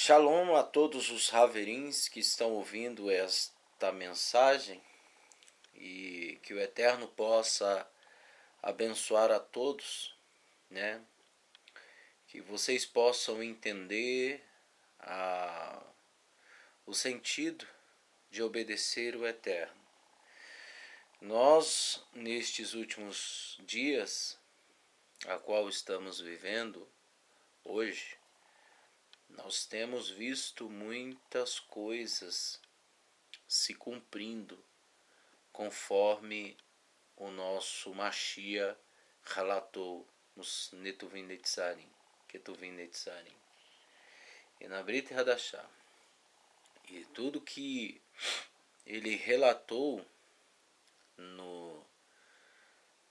Shalom a todos os Haverins que estão ouvindo esta mensagem e que o Eterno possa abençoar a todos, né? Que vocês possam entender o sentido de obedecer o Eterno. Nós, nestes últimos dias, a qual estamos vivendo hoje, nós temos visto muitas coisas se cumprindo conforme o nosso Mashiach relatou nos Netuvim Netzarim, Ketuvim Netzarim e na Brit Hadashah. E tudo que ele relatou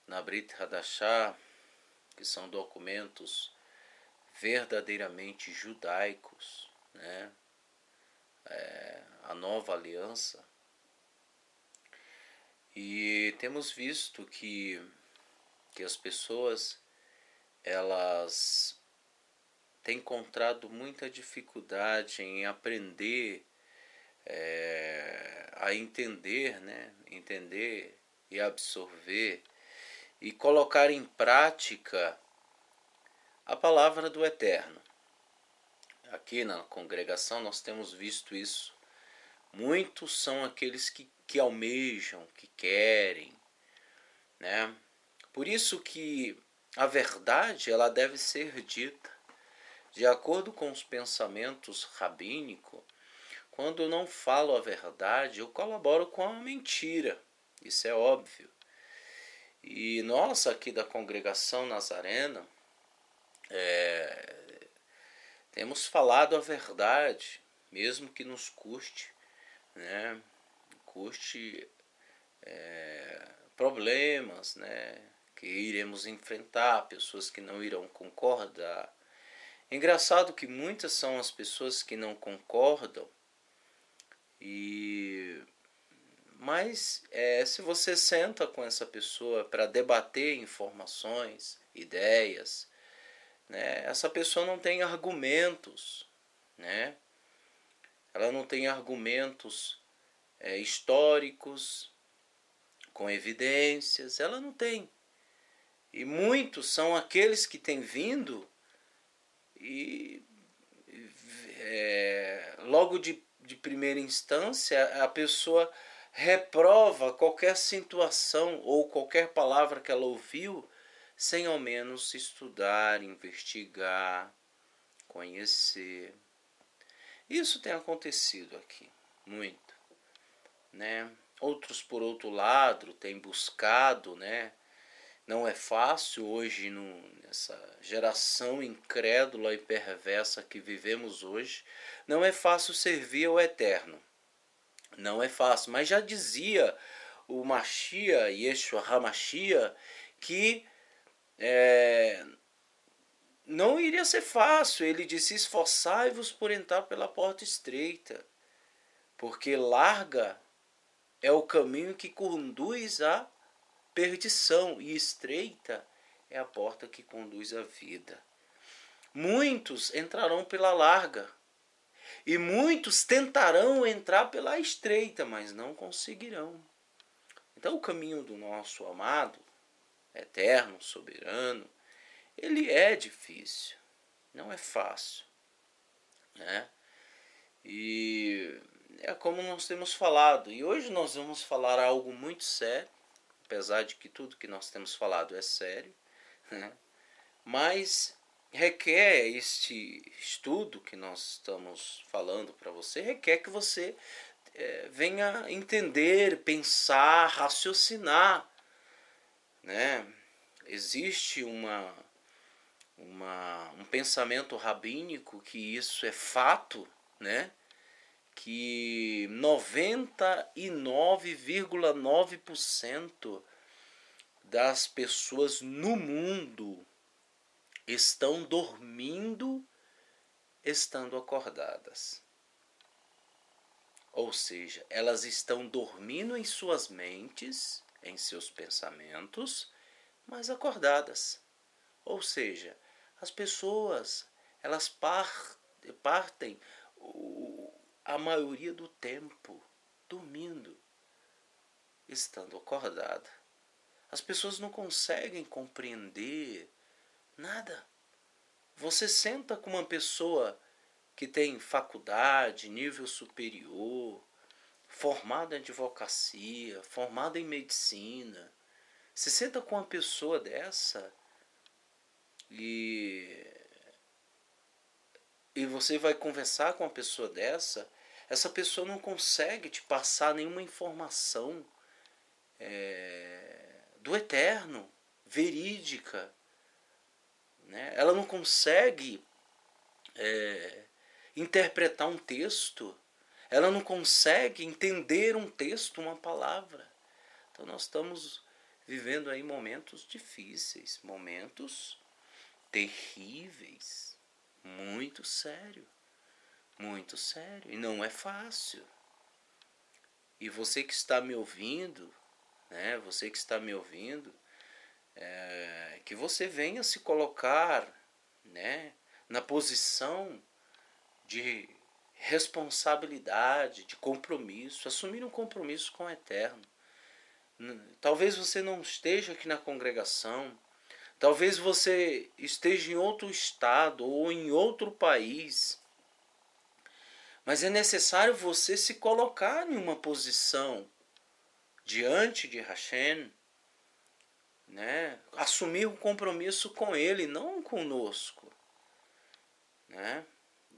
na Brit Hadashah, que são documentos verdadeiramente judaicos, né? A nova aliança. E temos visto que as pessoas elas têm encontrado muita dificuldade em aprender a entender, né? Entender e absorver e colocar em prática a palavra do Eterno. Aqui na congregação nós temos visto isso. Muitos são aqueles que almejam, que querem, né? Por isso que a verdade ela deve ser dita. De acordo com os pensamentos rabínicos, quando eu não falo a verdade, eu colaboro com a mentira. Isso é óbvio. E nós aqui da congregação Nazarena temos falado a verdade, mesmo que nos custe, né? Custe problemas, né? Que iremos enfrentar, pessoas que não irão concordar. Engraçado que muitas são as pessoas que não concordam, mas se você senta com essa pessoa para debater informações, ideias, né, essa pessoa não tem argumentos, né? Ela não tem argumentos históricos, com evidências, ela não tem. E muitos são aqueles que têm vindo e logo de primeira instância a pessoa reprova qualquer situação ou qualquer palavra que ela ouviu sem ao menos estudar, investigar, conhecer. Isso tem acontecido aqui, muito, né? Outros, por outro lado, têm buscado, né? Não é fácil hoje, nessa geração incrédula e perversa que vivemos hoje, não é fácil servir ao Eterno. Não é fácil, mas já dizia o Mashiach, Yeshua HaMashiach, que não iria ser fácil. Ele disse: esforçai-vos por entrar pela porta estreita, porque larga é o caminho que conduz à perdição e estreita é a porta que conduz à vida. Muitos entrarão pela larga e muitos tentarão entrar pela estreita, mas não conseguirão. Então o caminho do nosso amado, eterno, soberano, ele é difícil, não é fácil, né? E é como nós temos falado, e hoje nós vamos falar algo muito sério, apesar de que tudo que nós temos falado é sério, né? Mas requer este estudo que nós estamos falando para você, requer que você venha entender, pensar, raciocinar, né? Existe um pensamento rabínico que isso é fato, né? Que 99,9% das pessoas no mundo estão dormindo estando acordadas. Ou seja, elas estão dormindo em suas mentes, em seus pensamentos, mas acordadas. Ou seja, as pessoas elas partem a maioria do tempo dormindo, estando acordada. As pessoas não conseguem compreender nada. Você senta com uma pessoa que tem faculdade, nível superior, formada em advocacia, formada em medicina. Você senta com uma pessoa dessa e você vai conversar com uma pessoa dessa, essa pessoa não consegue te passar nenhuma informação do eterno, verídica. Né? Ela não consegue interpretar um texto, ela não consegue entender um texto, uma palavra. Então nós estamos vivendo aí momentos difíceis, momentos terríveis, muito sério, e não é fácil. E você que está me ouvindo, né, que você venha se colocar, né, na posição de responsabilidade, de compromisso, assumir um compromisso com o eterno. Talvez você não esteja aqui na congregação, talvez você esteja em outro estado ou em outro país, mas é necessário você se colocar em uma posição diante de Hashem, né? Assumir um compromisso com Ele, não conosco. Né?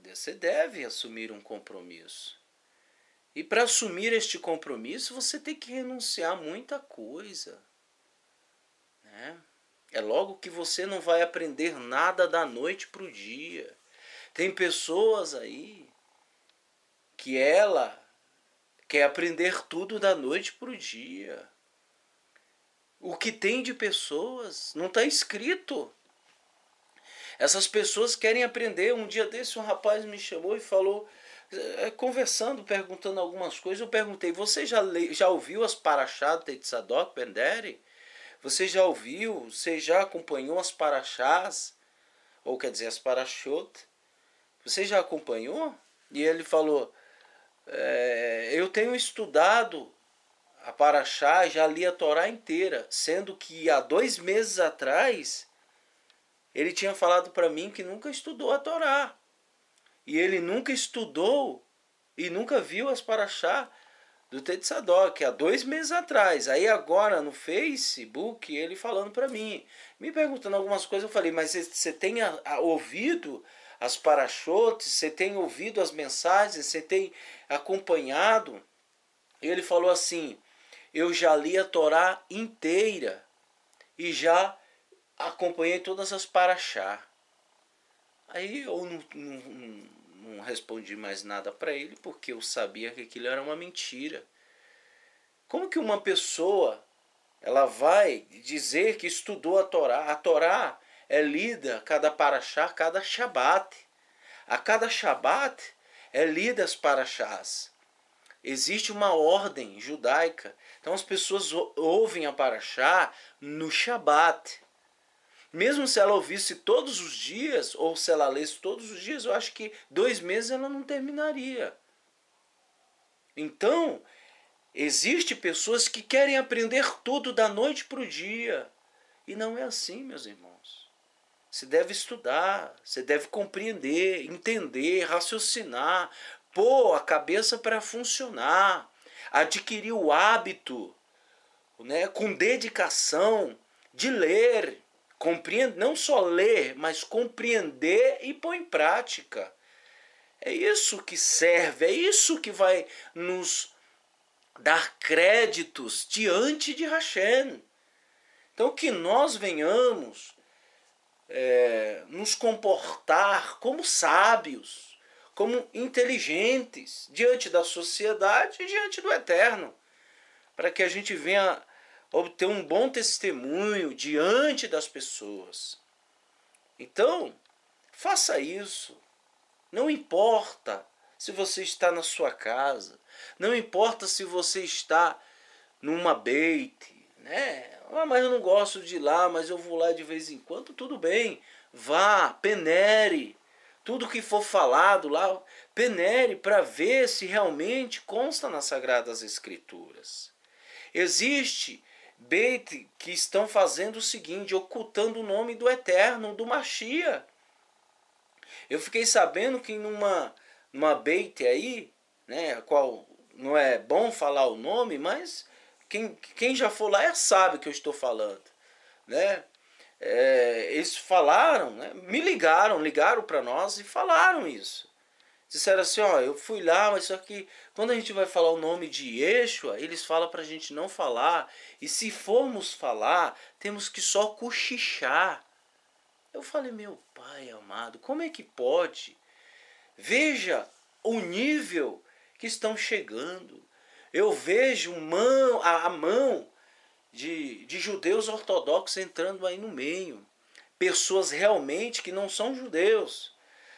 Você deve assumir um compromisso. E para assumir este compromisso, você tem que renunciar a muita coisa. Né? É logo que você não vai aprender nada da noite para o dia. Tem pessoas aí que ela quer aprender tudo da noite para o dia. O que tem de pessoas não está escrito. Essas pessoas querem aprender. Um dia desse um rapaz me chamou e falou, conversando, perguntando algumas coisas, eu perguntei, você já ouviu as paraxá do Tetzadok Benderi? Você já ouviu? Você já acompanhou as paraxás? Ou quer dizer, as parashot? Você já acompanhou? E ele falou, eu tenho estudado a paraxá, já li a Torá inteira, sendo que há 2 meses atrás ele tinha falado para mim que nunca estudou a Torá. E ele nunca estudou e nunca viu as paraxá do Tetzadok, há 2 meses atrás. Aí agora no Facebook ele falando para mim, me perguntando algumas coisas, eu falei, mas você tem ouvido as paraxotes, você tem ouvido as mensagens, você tem acompanhado? E ele falou assim, eu já li a Torá inteira e já acompanhei todas as paraxá. Aí eu não respondi mais nada para ele, porque eu sabia que aquilo era uma mentira. Como que uma pessoa ela vai dizer que estudou a Torá? A Torá é lida, cada paraxá, cada shabat. A cada shabat é lida as paraxás. Existe uma ordem judaica. Então as pessoas ouvem a paraxá no shabat. Mesmo se ela ouvisse todos os dias, ou se ela lesse todos os dias, eu acho que 2 meses ela não terminaria. Então, existe pessoas que querem aprender tudo da noite para o dia. E não é assim, meus irmãos. Você deve estudar, você deve compreender, entender, raciocinar, pôr a cabeça para funcionar, adquirir o hábito, né, com dedicação de ler, compreender, não só ler, mas compreender e pôr em prática. É isso que serve, é isso que vai nos dar créditos diante de Hashem. Então que nós venhamos nos comportar como sábios, como inteligentes diante da sociedade e diante do Eterno, para que a gente venha obter um bom testemunho diante das pessoas. Então, faça isso. Não importa se você está na sua casa, não importa se você está numa beit, né? Mas eu não gosto de ir lá, mas eu vou lá de vez em quando, tudo bem. Vá, penere. tudo que for falado lá, penere para ver se realmente consta nas Sagradas Escrituras. Existe Beit que estão fazendo o seguinte, ocultando o nome do Eterno, do Mashiach. Eu fiquei sabendo que numa Beit aí, né, a qual não é bom falar o nome, mas quem já for lá sabe o que eu estou falando, né? Eles falaram, né, ligaram para nós e falaram isso. Disseram assim, ó, eu fui lá, mas só que quando a gente vai falar o nome de Yeshua, eles falam pra gente não falar. E se formos falar, temos que só cochichar. Eu falei, meu pai amado, como é que pode? Veja o nível que estão chegando. Eu vejo a mão de judeus ortodoxos entrando aí no meio. Pessoas realmente que não são judeus.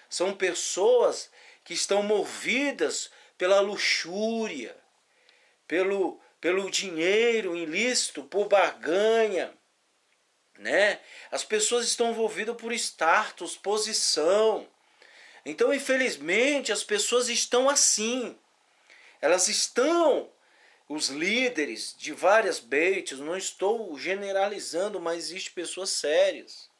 São pessoas que estão movidas pela luxúria, pelo dinheiro ilícito, por barganha, né? As pessoas estão envolvidas por status, posição. Então, infelizmente, as pessoas estão assim. Elas estão, os líderes de várias beites, não estou generalizando, mas existem pessoas sérias.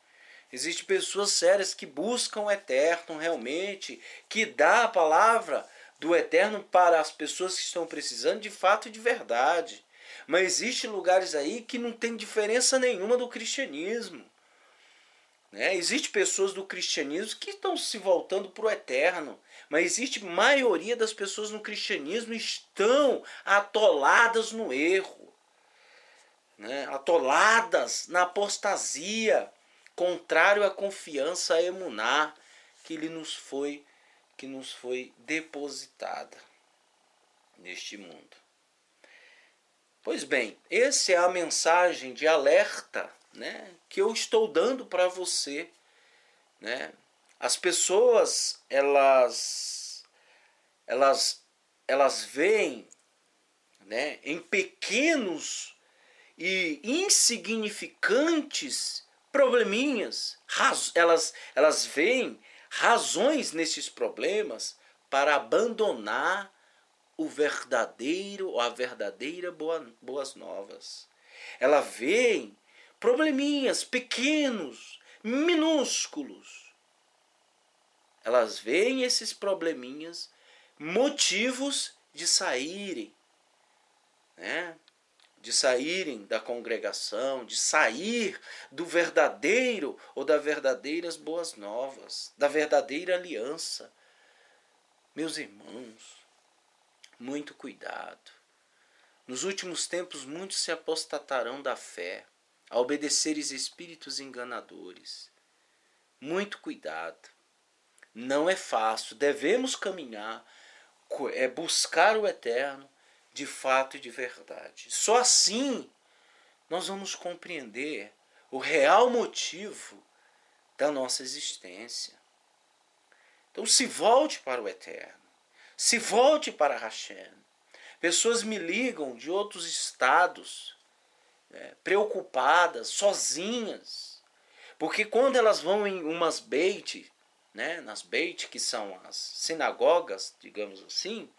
Existem pessoas sérias que buscam o Eterno realmente, que dá a palavra do Eterno para as pessoas que estão precisando de fato e de verdade. Mas existem lugares aí que não tem diferença nenhuma do cristianismo. Né? Existem pessoas do cristianismo que estão se voltando para o Eterno, mas existe maioria das pessoas no cristianismo estão atoladas no erro, né? Atoladas na apostasia, contrário à confiança, a emuná que nos foi depositada neste mundo. Pois bem, essa é a mensagem de alerta, né, que eu estou dando para você, né? As pessoas elas veem, né, em pequenos e insignificantes probleminhas, elas veem razões nesses problemas para abandonar o verdadeiro ou a verdadeira boas novas. Ela vê probleminhas pequenos, minúsculos. Elas veem esses probleminhas motivos de saírem, né? De saírem da congregação, de sair do verdadeiro ou das verdadeiras boas novas, da verdadeira aliança. Meus irmãos, muito cuidado. Nos últimos tempos, muitos se apostatarão da fé, a obedeceres espíritos enganadores. Muito cuidado. Não é fácil, devemos caminhar, buscar o Eterno, de fato e de verdade. Só assim nós vamos compreender o real motivo da nossa existência. Então se volte para o Eterno. Se volte para Hashem. Pessoas me ligam de outros estados, né, preocupadas, sozinhas. Porque quando elas vão em umas beit, né, nas beit, que são as sinagogas, digamos assim,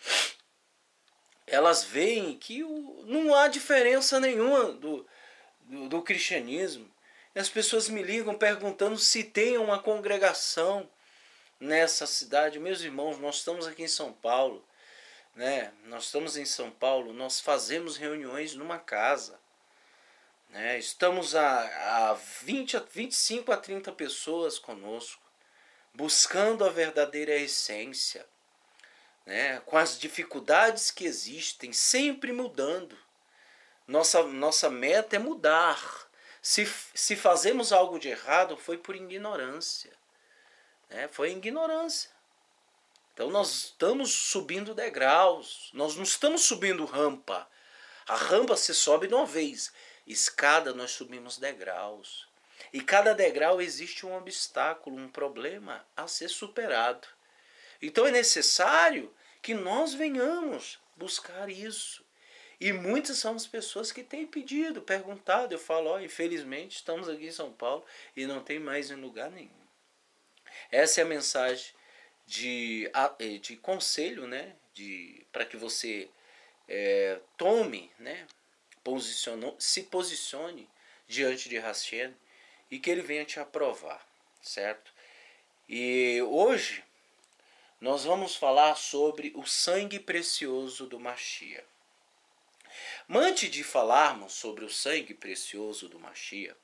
elas veem que não há diferença nenhuma do cristianismo. E as pessoas me ligam perguntando se tem uma congregação nessa cidade. Meus irmãos, nós estamos aqui em São Paulo, né? Nós estamos em São Paulo, nós fazemos reuniões numa casa, né? Estamos a 25 a 30 pessoas conosco, buscando a verdadeira essência, né, com as dificuldades que existem, sempre mudando. Nossa meta é mudar. Se fazemos algo de errado, foi por ignorância. Né? Foi ignorância. Então nós estamos subindo degraus. Nós não estamos subindo rampa. A rampa se sobe de uma vez. Escada nós subimos degraus. E cada degrau existe um obstáculo, um problema a ser superado. Então é necessário que nós venhamos buscar isso. E muitas são as pessoas que têm pedido, perguntado. Eu falo, infelizmente estamos aqui em São Paulo e não tem mais em lugar nenhum. Essa é a mensagem de conselho, né? Para que você tome, né? Se posicione diante de Hashem e que ele venha te aprovar, certo? E hoje nós vamos falar sobre o sangue precioso do Mashiach. Mas antes de falarmos sobre o sangue precioso do Mashiach,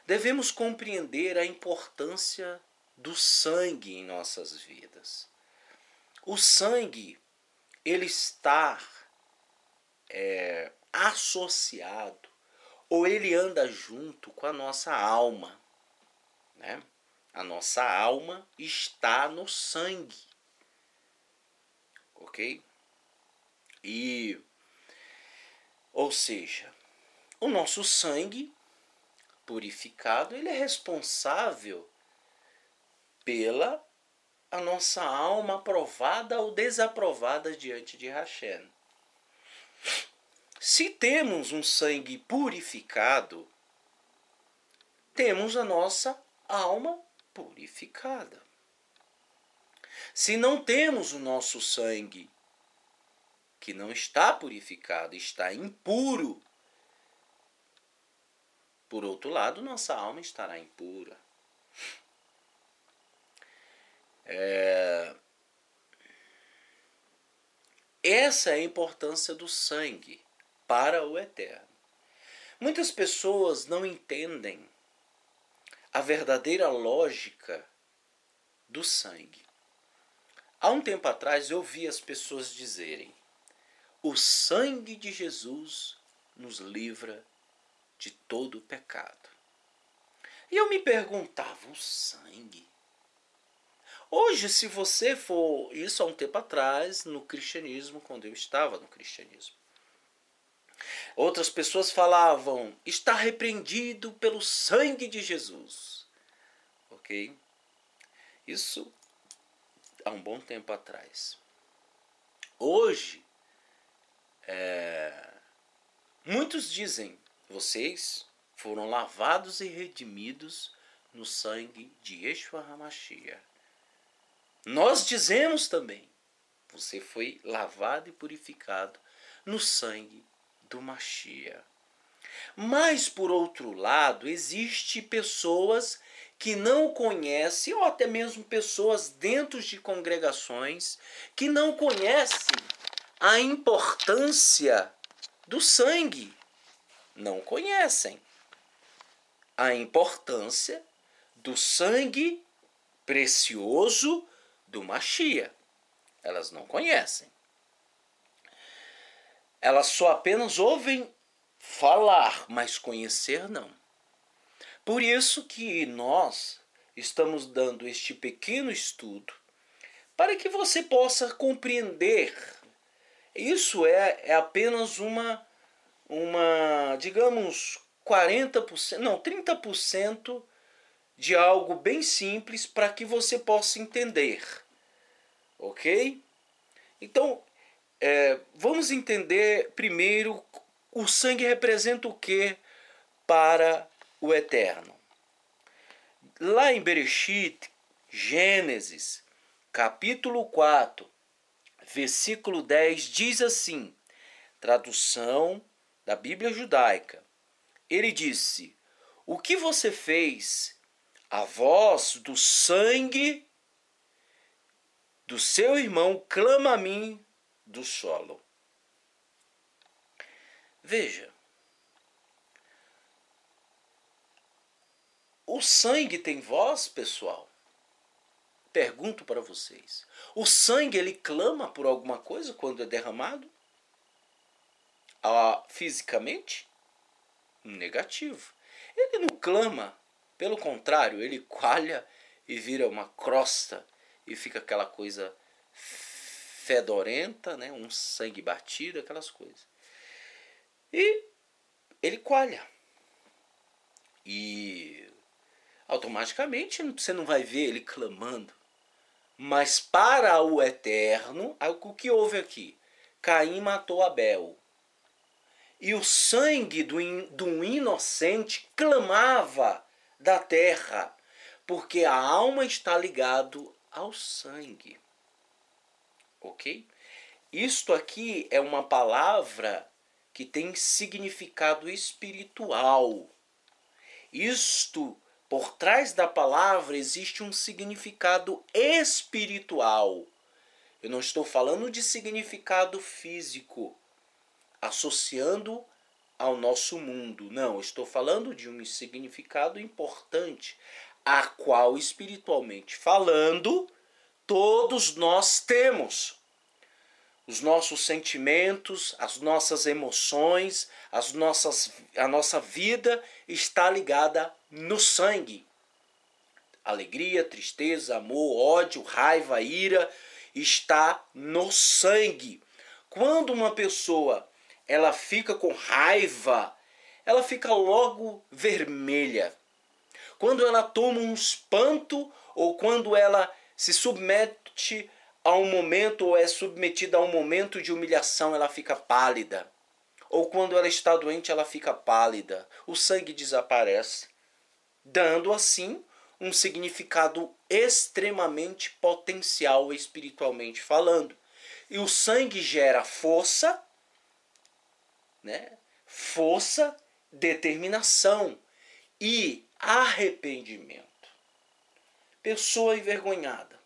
devemos compreender a importância do sangue em nossas vidas. O sangue, ele está associado, ou ele anda junto com a nossa alma, né? A nossa alma está no sangue, ok? Ou seja, o nosso sangue purificado, ele é responsável pela a nossa alma aprovada ou desaprovada diante de Hashem. Se temos um sangue purificado, temos a nossa alma purificada. Se não temos o nosso sangue, que não está purificado, está impuro, por outro lado, nossa alma estará impura. Essa é a importância do sangue para o eterno. Muitas pessoas não entendem a verdadeira lógica do sangue. Há um tempo atrás eu vi as pessoas dizerem: o sangue de Jesus nos livra de todo o pecado. E eu me perguntava, o sangue? Hoje, se você for, isso há um tempo atrás, no cristianismo, quando eu estava no cristianismo, outras pessoas falavam, está repreendido pelo sangue de Jesus. Ok? Isso há um bom tempo atrás. Hoje, muitos dizem, vocês foram lavados e redimidos no sangue de Yeshua HaMashiach. Nós dizemos também, você foi lavado e purificado no sangue do Mashiach. Mas, por outro lado, existe pessoas que não conhecem, ou até mesmo pessoas dentro de congregações, que não conhecem a importância do sangue. Não conhecem a importância do sangue precioso do Mashiach. Elas não conhecem. Elas só apenas ouvem falar, mas conhecer não. Por isso que nós estamos dando este pequeno estudo para que você possa compreender. Isso é apenas uma digamos, 40%, não, 30% de algo bem simples para que você possa entender. Ok? Então, vamos entender primeiro o sangue representa o que para o eterno. Lá em Bereshit, Gênesis, capítulo 4, versículo 10, diz assim, tradução da Bíblia judaica. Ele disse, o que você fez a voz do sangue do seu irmão clama a mim do solo. Veja, o sangue tem voz, pessoal? Pergunto para vocês. O sangue, ele clama por alguma coisa quando é derramado? Fisicamente? Negativo. Ele não clama. Pelo contrário, ele coalha e vira uma crosta e fica aquela coisa fedorenta, né? Um sangue batido, aquelas coisas. E ele coalha. E automaticamente você não vai ver ele clamando. Mas para o eterno, o que houve aqui? Caim matou Abel. E o sangue do inocente clamava da terra, porque a alma está ligada ao sangue. Ok? Isto aqui é uma palavra que tem significado espiritual. Isto, por trás da palavra, existe um significado espiritual. Eu não estou falando de significado físico, associando ao nosso mundo. Não, estou falando de um significado importante, a qual, espiritualmente falando, todos nós temos. Os nossos sentimentos, as nossas emoções, a nossa vida está ligada no sangue. Alegria, tristeza, amor, ódio, raiva, ira está no sangue. Quando uma pessoa ela fica com raiva, ela fica logo vermelha. Quando ela toma um espanto ou quando ela se submete a um momento ou é submetida a um momento de humilhação, ela fica pálida. Ou quando ela está doente, ela fica pálida. O sangue desaparece, dando assim um significado extremamente potencial espiritualmente falando. E o sangue gera força, né? Força, determinação e arrependimento. Pessoa envergonhada,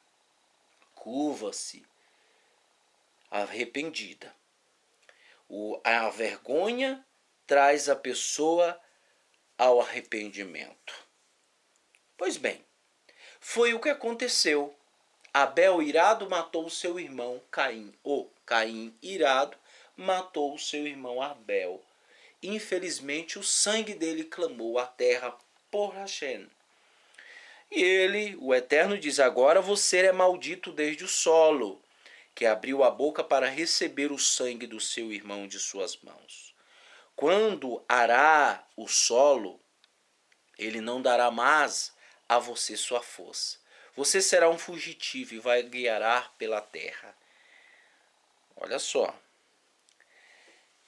curva-se, arrependida. A vergonha traz a pessoa ao arrependimento. Pois bem, foi o que aconteceu. Abel irado matou o seu irmão Caim. Caim irado matou o seu irmão Abel. Infelizmente o sangue dele clamou à terra por Hashem. E ele, o Eterno, diz: agora você é maldito desde o solo, que abriu a boca para receber o sangue do seu irmão de suas mãos. Quando arar o solo, ele não dará mais a você sua força. Você será um fugitivo e vai guiar pela terra. Olha só.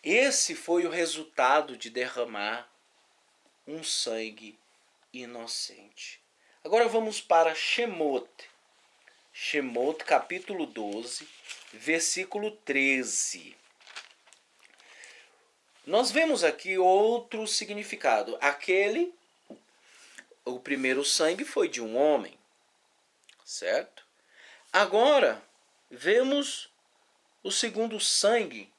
Esse foi o resultado de derramar um sangue inocente. Agora vamos para Shemot. Shemot, capítulo 12, versículo 13. Nós vemos aqui outro significado. O primeiro sangue foi de um homem, certo? Agora, vemos o segundo sangue,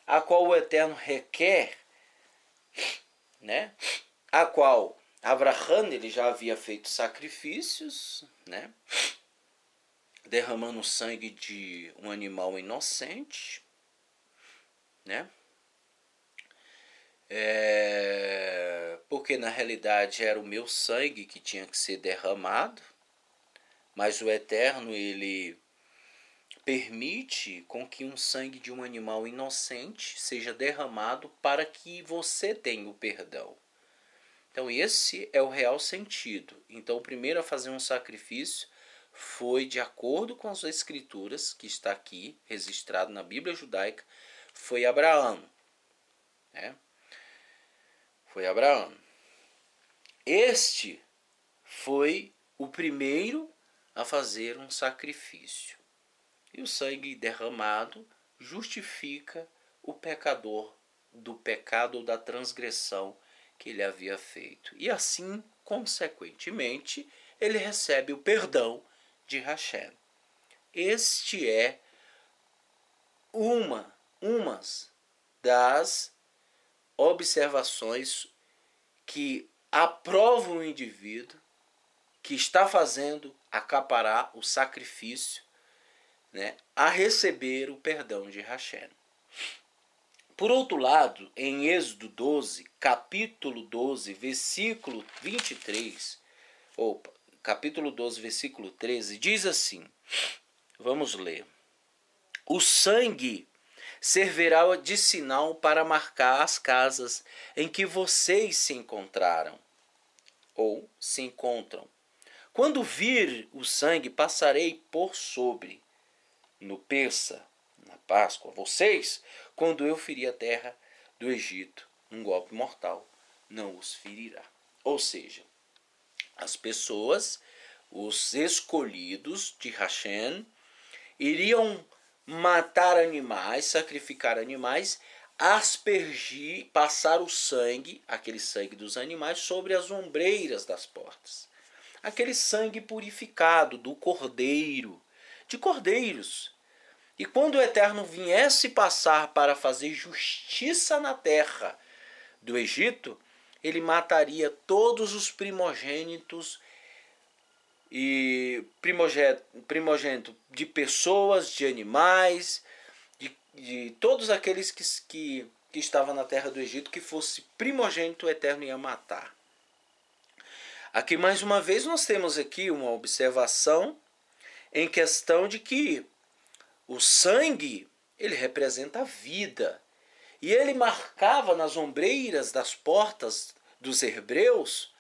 a qual o Eterno requer, né? A qual Abraham ele já havia feito sacrifícios, né? Derramando o sangue de um animal inocente, né? Porque na realidade era o meu sangue que tinha que ser derramado, mas o Eterno ele permite com que um sangue de um animal inocente seja derramado para que você tenha o perdão. Então esse é o real sentido. Então o primeiro a fazer um sacrifício foi de acordo com as escrituras, que está aqui registrado na Bíblia judaica, foi Abraão, né? Foi Abraão. Este foi o primeiro a fazer um sacrifício. E o sangue derramado justifica o pecador do pecado ou da transgressão que ele havia feito. E assim, consequentemente, ele recebe o perdão de Hashem. Este é umas das observações que aprovam o indivíduo que está fazendo acaparar o sacrifício, né, a receber o perdão de Hashem. Por outro lado, em Êxodo 12, capítulo 12, versículo 23, capítulo 12, versículo 13, diz assim, vamos ler: o sangue servirá de sinal para marcar as casas em que vocês se encontraram ou se encontram. Quando vir o sangue, passarei por sobre, no Pessa, na Páscoa, vocês, quando eu ferir a terra do Egito, um golpe mortal não os ferirá. Ou seja, as pessoas os escolhidos de Hashem, iriam matar animais, sacrificar animais, aspergir, passar o sangue, aquele sangue dos animais, sobre as ombreiras das portas. Aquele sangue purificado do cordeiro, de cordeiros. E quando o Eterno viesse passar para fazer justiça na terra do Egito, ele mataria todos os primogênitos e primogênito de pessoas, de animais, de todos aqueles que estavam na terra do Egito, que fosse primogênito, o Eterno ia matar. Aqui mais uma vez nós temos aqui uma observação em questão de que o sangue, ele representa a vida. E ele marcava nas ombreiras das portas dos hebreus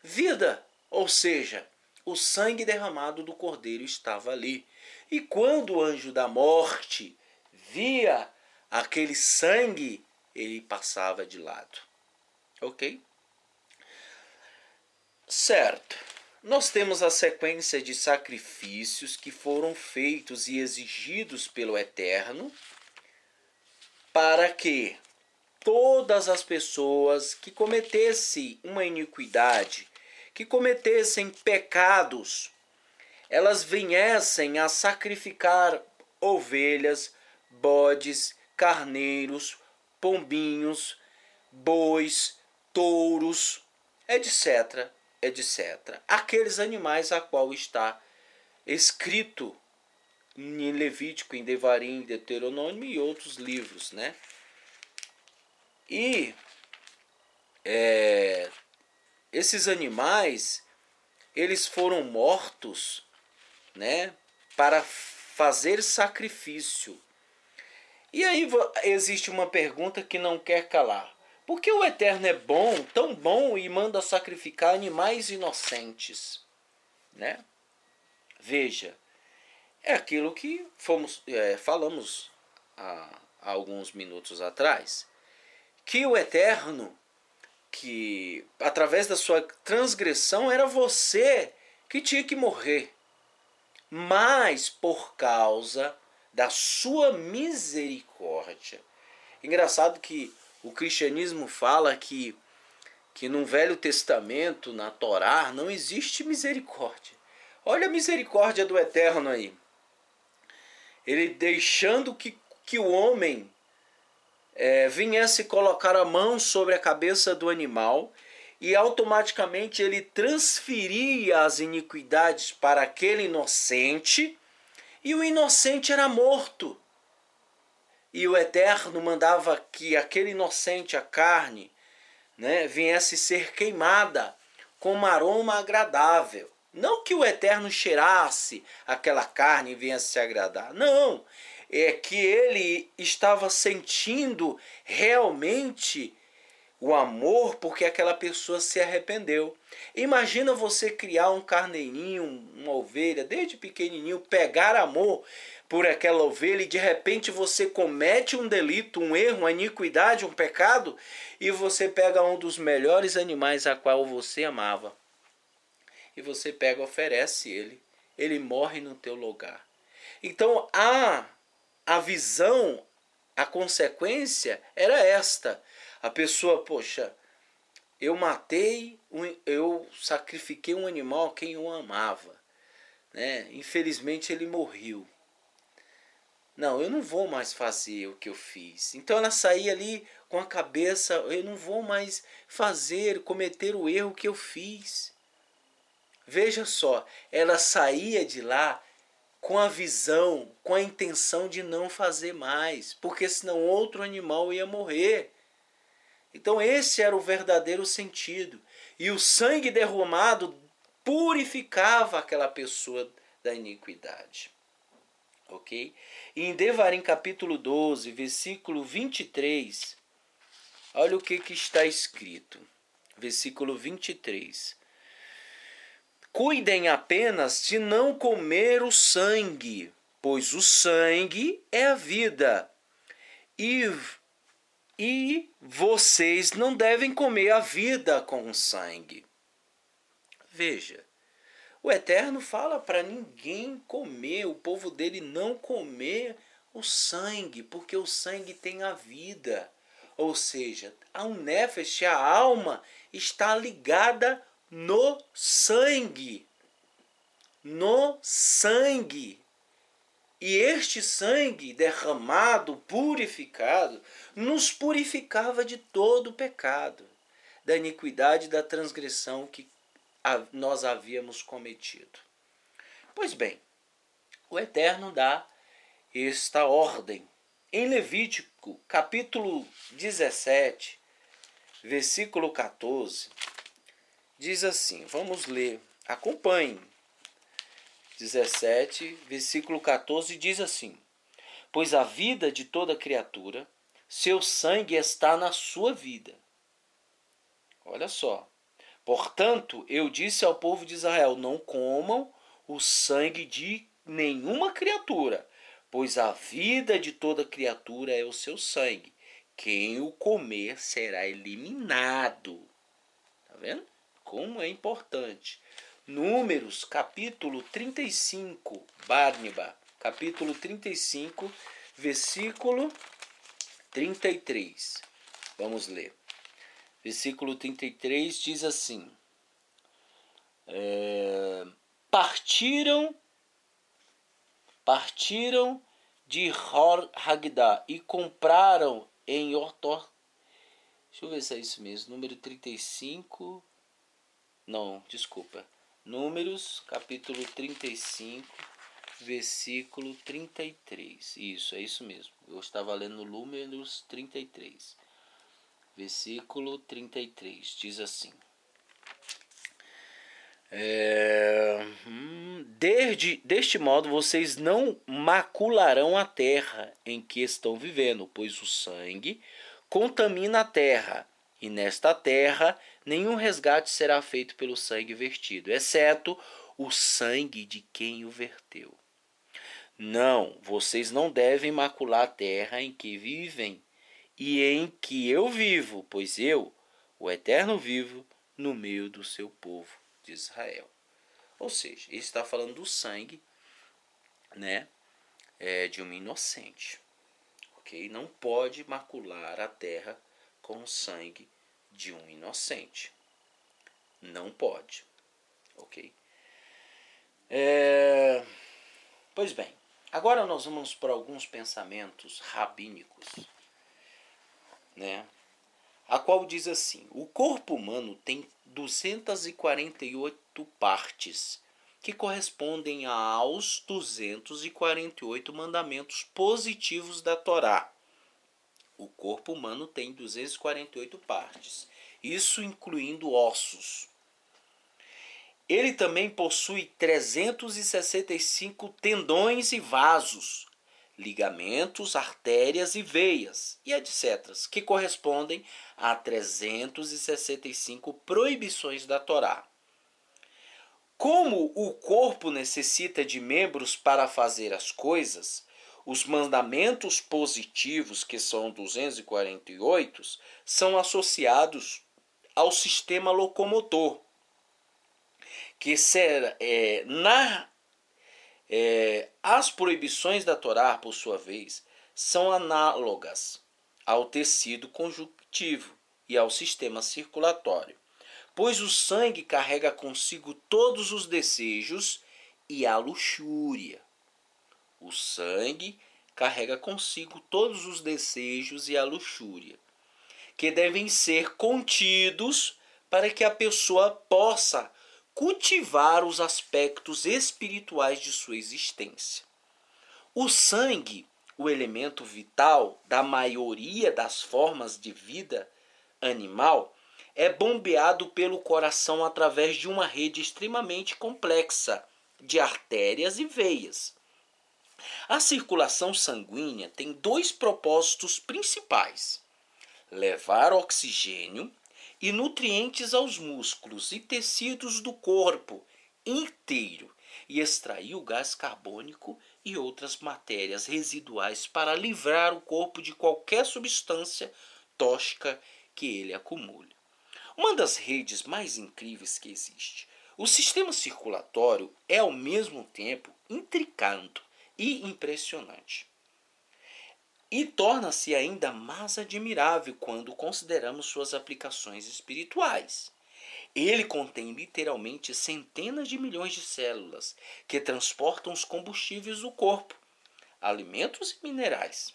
vida, ou seja, o sangue derramado do cordeiro estava ali. E quando o anjo da morte via aquele sangue, ele passava de lado. Ok? Certo. Nós temos a sequência de sacrifícios que foram feitos e exigidos pelo Eterno para que todas as pessoas que cometessem uma iniquidade, que cometessem pecados, elas viessem a sacrificar ovelhas, bodes, carneiros, pombinhos, bois, touros, etc., etc. Aqueles animais a qual está escrito em Levítico, em Devarim, em Deuteronômio e outros livros, né? E esses animais, eles foram mortos, né, para fazer sacrifício. E aí existe uma pergunta que não quer calar. Por que o Eterno é bom, tão bom, e manda sacrificar animais inocentes? Né? Veja, é aquilo que falamos há alguns minutos atrás, que o Eterno, que através da sua transgressão era você que tinha que morrer, mas por causa da sua misericórdia. Engraçado que o cristianismo fala que no Velho Testamento, na Torá, não existe misericórdia. Olha a misericórdia do Eterno aí. Ele deixando que o homem viesse colocar a mão sobre a cabeça do animal e automaticamente ele transferia as iniquidades para aquele inocente, e o inocente era morto. E o Eterno mandava que aquele inocente, a carne, né, viesse ser queimada com um aroma agradável. Não que o Eterno cheirasse aquela carne e viesse se agradar. Não, é que ele estava sentindo realmente o amor porque aquela pessoa se arrependeu. Imagina você criar um carneirinho, uma ovelha, desde pequenininho, pegar amor por aquela ovelha e de repente você comete um delito, um erro, uma iniquidade, um pecado, e você pega um dos melhores animais a qual você amava e você pega e oferece ele morre no teu lugar. Então a visão, a consequência era esta. A pessoa, poxa, eu sacrifiquei um animal a quem eu amava, né? Infelizmente ele morreu. Não, eu não vou mais fazer o que eu fiz. Então ela saía ali com a cabeça, eu não vou mais cometer o erro que eu fiz. Veja só, ela saía de lá com a visão, com a intenção de não fazer mais, porque senão outro animal ia morrer. Então esse era o verdadeiro sentido. E o sangue derramado purificava aquela pessoa da iniquidade. Ok? E em Devarim capítulo 12, versículo 23, olha o que está escrito. Versículo 23. Cuidem apenas de não comer o sangue, pois o sangue é a vida. E vocês não devem comer a vida com o sangue. Veja, O Eterno fala para ninguém comer, o povo dele não comer o sangue, porque o sangue tem a vida. Ou seja, a nefesh, a alma, está ligada no sangue. No sangue. E este sangue derramado, purificado, nos purificava de todo o pecado, da iniquidade e da transgressão que nós havíamos cometido. Pois bem, o Eterno dá esta ordem. Em Levítico, capítulo 17, versículo 14, diz assim, vamos ler, acompanhem. 17, versículo 14, diz assim: pois a vida de toda criatura, seu sangue está na sua vida. Olha só. Portanto, eu disse ao povo de Israel, não comam o sangue de nenhuma criatura, pois a vida de toda criatura é o seu sangue. Quem o comer será eliminado. Tá vendo? Como é importante. Números, capítulo 35, Barnaba, capítulo 35, versículo 33. Vamos ler. Versículo 33 diz assim: partiram de Hor Hagdá e compraram em Ortor. Deixa eu ver se é isso mesmo. Número 35. Não, desculpa. Números, capítulo 35, versículo 33. Isso, é isso mesmo. Eu estava lendo Números 33. Versículo 33. Diz assim: deste modo vocês não macularão a terra em que estão vivendo, pois o sangue contamina a terra, e nesta terra nenhum resgate será feito pelo sangue vertido, exceto o sangue de quem o verteu. Não, vocês não devem macular a terra em que vivem e em que eu vivo, pois eu, o Eterno, vivo no meio do seu povo de Israel. Ou seja, ele está falando do sangue, né, de um inocente. Ok? Não pode macular a terra com o sangue de um inocente. Não pode. Ok? Pois bem, agora nós vamos para alguns pensamentos rabínicos, né? A qual diz assim: o corpo humano tem 248 partes, que correspondem aos 248 mandamentos positivos da Torá. O corpo humano tem 248 partes, isso incluindo ossos. Ele também possui 365 tendões e vasos, ligamentos, artérias e veias, e etc., que correspondem a 365 proibições da Torá. Como o corpo necessita de membros para fazer as coisas, os mandamentos positivos, que são 248, são associados ao sistema locomotor, que as proibições da Torá, por sua vez, são análogas ao tecido conjuntivo e ao sistema circulatório, pois o sangue carrega consigo todos os desejos e a luxúria. O sangue carrega consigo todos os desejos e a luxúria, que devem ser contidos para que a pessoa possa cultivar os aspectos espirituais de sua existência. O sangue, o elemento vital da maioria das formas de vida animal, é bombeado pelo coração através de uma rede extremamente complexa de artérias e veias. A circulação sanguínea tem dois propósitos principais: levar oxigênio e nutrientes aos músculos e tecidos do corpo inteiro e extrair o gás carbônico e outras matérias residuais para livrar o corpo de qualquer substância tóxica que ele acumule. Uma das redes mais incríveis que existe. O sistema circulatório é ao mesmo tempo intricado e impressionante. E torna-se ainda mais admirável quando consideramos suas aplicações espirituais. Ele contém literalmente centenas de milhões de células que transportam os combustíveis do corpo, alimentos e minerais.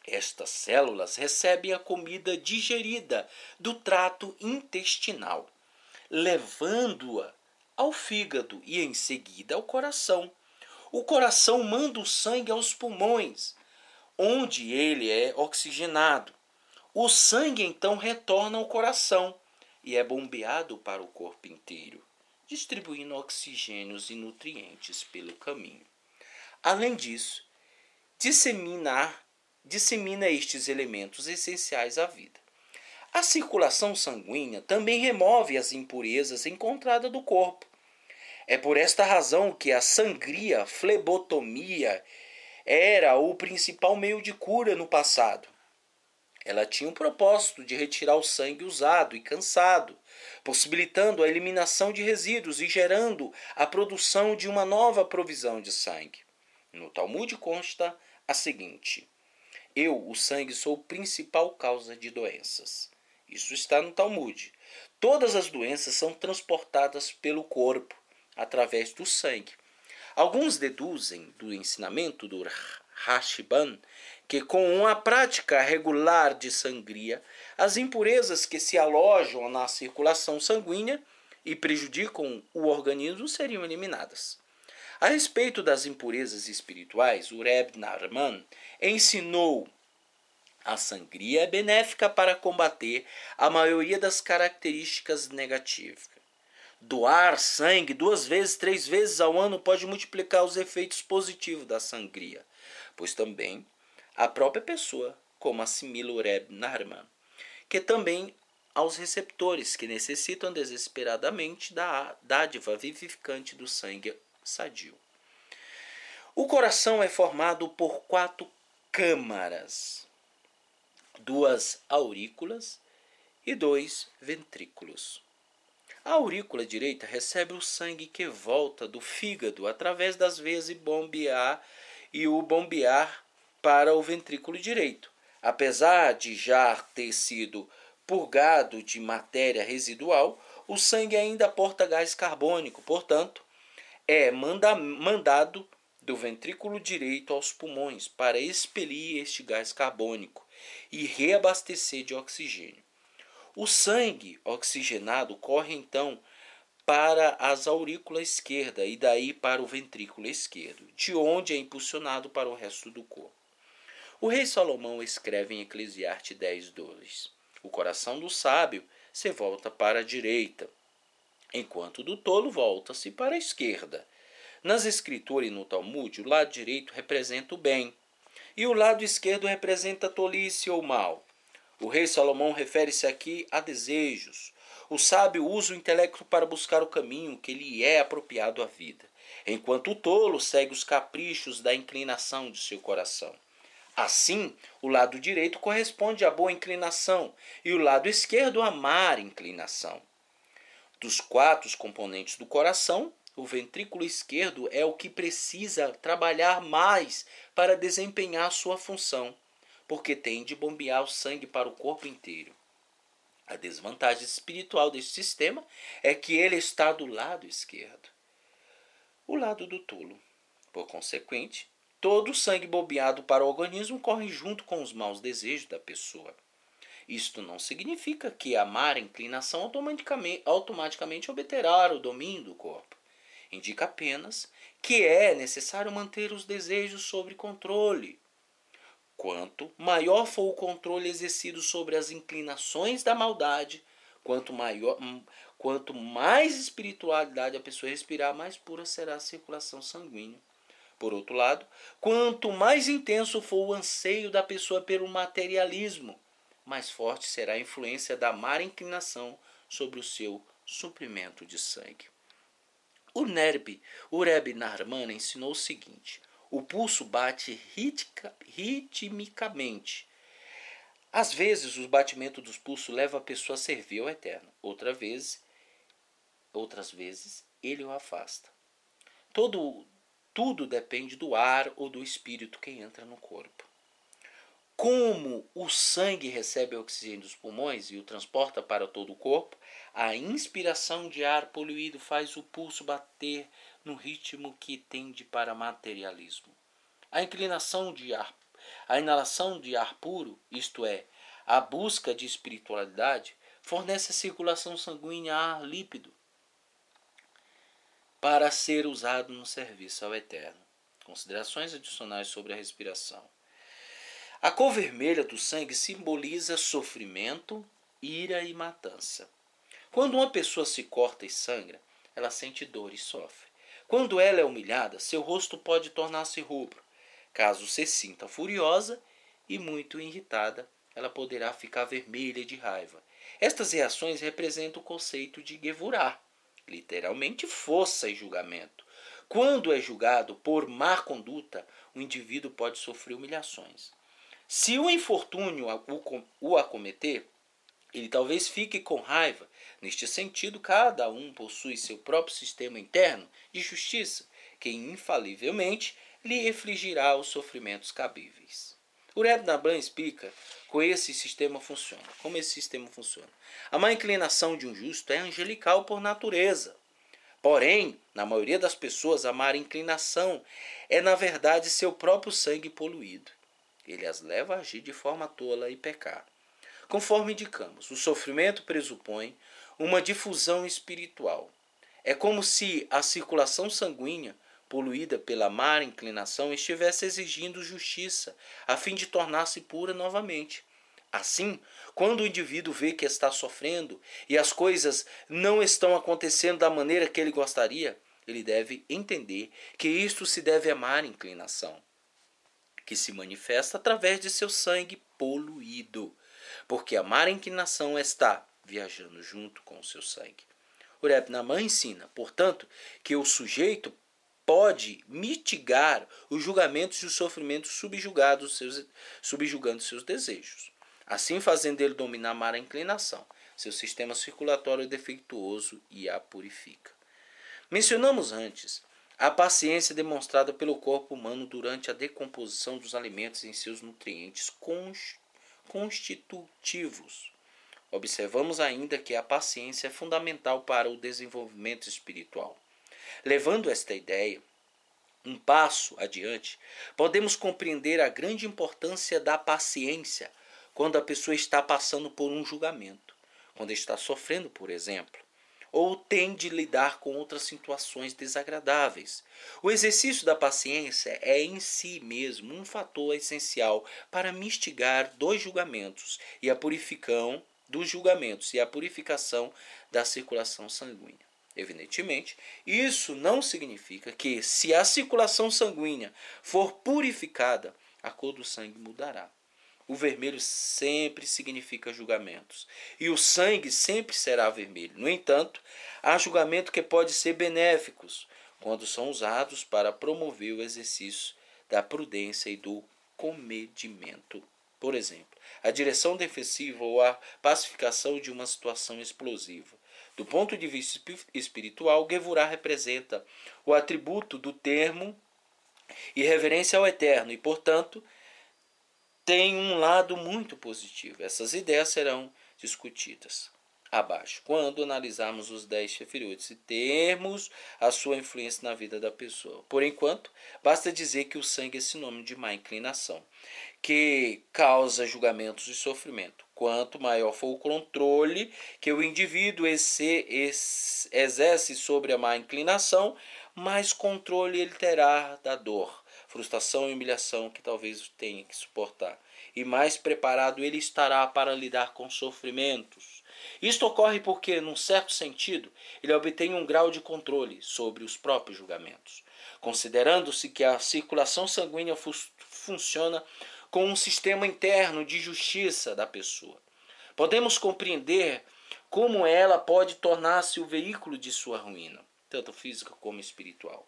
Estas células recebem a comida digerida do trato intestinal, levando-a ao fígado e em seguida ao coração. O coração manda o sangue aos pulmões, onde ele é oxigenado. O sangue então retorna ao coração e é bombeado para o corpo inteiro, distribuindo oxigênios e nutrientes pelo caminho. Além disso, dissemina estes elementos essenciais à vida. A circulação sanguínea também remove as impurezas encontradas do corpo. É por esta razão que a sangria, flebotomia, era o principal meio de cura no passado. Ela tinha o propósito de retirar o sangue usado e cansado, possibilitando a eliminação de resíduos e gerando a produção de uma nova provisão de sangue. No Talmud consta a seguinte: eu, o sangue, sou a principal causa de doenças. Isso está no Talmud. Todas as doenças são transportadas pelo corpo, através do sangue. Alguns deduzem do ensinamento do Rashban que com uma prática regular de sangria, as impurezas que se alojam na circulação sanguínea e prejudicam o organismo seriam eliminadas. A respeito das impurezas espirituais, o Reb Nachman ensinou: a sangria é benéfica para combater a maioria das características negativas. Doar sangue 2 vezes, 3 vezes ao ano pode multiplicar os efeitos positivos da sangria, pois também a própria pessoa, como assimila o Reb Nachman, que também aos receptores que necessitam desesperadamente da dádiva vivificante do sangue sadio. O coração é formado por 4 câmaras, 2 aurículas e 2 ventrículos. A aurícula direita recebe o sangue que volta do fígado através das veias e o bombear para o ventrículo direito. Apesar de já ter sido purgado de matéria residual, o sangue ainda porta gás carbônico, portanto, é mandado do ventrículo direito aos pulmões para expelir este gás carbônico e reabastecer de oxigênio. O sangue oxigenado corre então para as aurículas esquerda e daí para o ventrículo esquerdo, de onde é impulsionado para o resto do corpo. O rei Salomão escreve em Eclesiastes 10:2: o coração do sábio se volta para a direita, enquanto o do tolo volta-se para a esquerda. Nas escrituras e no Talmud, o lado direito representa o bem e o lado esquerdo representa a tolice ou mal. O rei Salomão refere-se aqui a desejos. O sábio usa o intelecto para buscar o caminho que lhe é apropriado à vida, enquanto o tolo segue os caprichos da inclinação de seu coração. Assim, o lado direito corresponde à boa inclinação e o lado esquerdo à má inclinação. Dos 4 componentes do coração, o ventrículo esquerdo é o que precisa trabalhar mais para desempenhar sua função, porque tem de bombear o sangue para o corpo inteiro. A desvantagem espiritual deste sistema é que ele está do lado esquerdo, o lado do tolo. Por consequente, todo o sangue bombeado para o organismo corre junto com os maus desejos da pessoa. Isto não significa que a má inclinação automaticamente obterá o domínio do corpo. Indica apenas que é necessário manter os desejos sob controle. Quanto maior for o controle exercido sobre as inclinações da maldade, quanto mais espiritualidade a pessoa respirar, mais pura será a circulação sanguínea. Por outro lado, quanto mais intenso for o anseio da pessoa pelo materialismo, mais forte será a influência da má inclinação sobre o seu suprimento de sangue. O Reb Nachman ensinou o seguinte: o pulso bate ritmicamente. Às vezes, o batimento dos pulsos leva a pessoa a servir ao Eterno. Outra vez, outras vezes ele o afasta. Tudo depende do ar ou do espírito que entra no corpo. Como o sangue recebe oxigênio dos pulmões e o transporta para todo o corpo, a inspiração de ar poluído faz o pulso bater no ritmo que tende para materialismo. A inalação de ar puro, isto é, a busca de espiritualidade, fornece a circulação sanguínea a ar líquido para ser usado no serviço ao Eterno. Considerações adicionais sobre a respiração. A cor vermelha do sangue simboliza sofrimento, ira e matança. Quando uma pessoa se corta e sangra, ela sente dor e sofre. Quando ela é humilhada, seu rosto pode tornar-se rubro. Caso se sinta furiosa e muito irritada, ela poderá ficar vermelha de raiva. Estas reações representam o conceito de Gevurah, literalmente força e julgamento. Quando é julgado por má conduta, o indivíduo pode sofrer humilhações. Se o infortúnio o acometer, ele talvez fique com raiva. Neste sentido, cada um possui seu próprio sistema interno de justiça, que infalivelmente lhe infligirá os sofrimentos cabíveis. O Rebbe Nabhan explica como esse sistema funciona. A má inclinação de um justo é angelical por natureza. Porém, na maioria das pessoas, a má inclinação é, na verdade, seu próprio sangue poluído. Ele as leva a agir de forma tola e pecar. Conforme indicamos, o sofrimento pressupõe uma difusão espiritual. É como se a circulação sanguínea, poluída pela má inclinação, estivesse exigindo justiça, a fim de tornar-se pura novamente. Assim, quando o indivíduo vê que está sofrendo e as coisas não estão acontecendo da maneira que ele gostaria, ele deve entender que isto se deve à má inclinação, que se manifesta através de seu sangue poluído, porque a má inclinação está viajando junto com o seu sangue. O Rebbe Nahman ensina, portanto, que o sujeito pode mitigar os julgamentos e os sofrimentos subjugando seus desejos, assim fazendo ele dominar a má inclinação. Seu sistema circulatório é defeituoso e a purifica. Mencionamos antes a paciência demonstrada pelo corpo humano durante a decomposição dos alimentos em seus nutrientes constitutivos. Observamos ainda que a paciência é fundamental para o desenvolvimento espiritual. Levando esta ideia um passo adiante, podemos compreender a grande importância da paciência quando a pessoa está passando por um julgamento, quando está sofrendo, por exemplo, ou tem de lidar com outras situações desagradáveis. O exercício da paciência é em si mesmo um fator essencial para mitigar dos julgamentos e a purificação da circulação sanguínea. Evidentemente, isso não significa que, se a circulação sanguínea for purificada, a cor do sangue mudará. O vermelho sempre significa julgamentos, e o sangue sempre será vermelho. No entanto, há julgamento que pode ser benéficos, quando são usados para promover o exercício da prudência e do comedimento. Por exemplo, a direção defensiva ou a pacificação de uma situação explosiva. Do ponto de vista espiritual, Gevurah representa o atributo do termo e reverência ao Eterno e, portanto, tem um lado muito positivo. Essas ideias serão discutidas abaixo, quando analisarmos os 10 Shefirot e termos a sua influência na vida da pessoa. Por enquanto, basta dizer que o sangue é sinônimo de má inclinação, que causa julgamentos e sofrimento. Quanto maior for o controle que o indivíduo exerce sobre a má inclinação, mais controle ele terá da dor, frustração e humilhação que talvez tenha que suportar, e mais preparado ele estará para lidar com sofrimentos. Isto ocorre porque, num certo sentido, ele obtém um grau de controle sobre os próprios julgamentos, considerando-se que a circulação sanguínea funciona com um sistema interno de justiça da pessoa. Podemos compreender como ela pode tornar-se o veículo de sua ruína, tanto física como espiritual.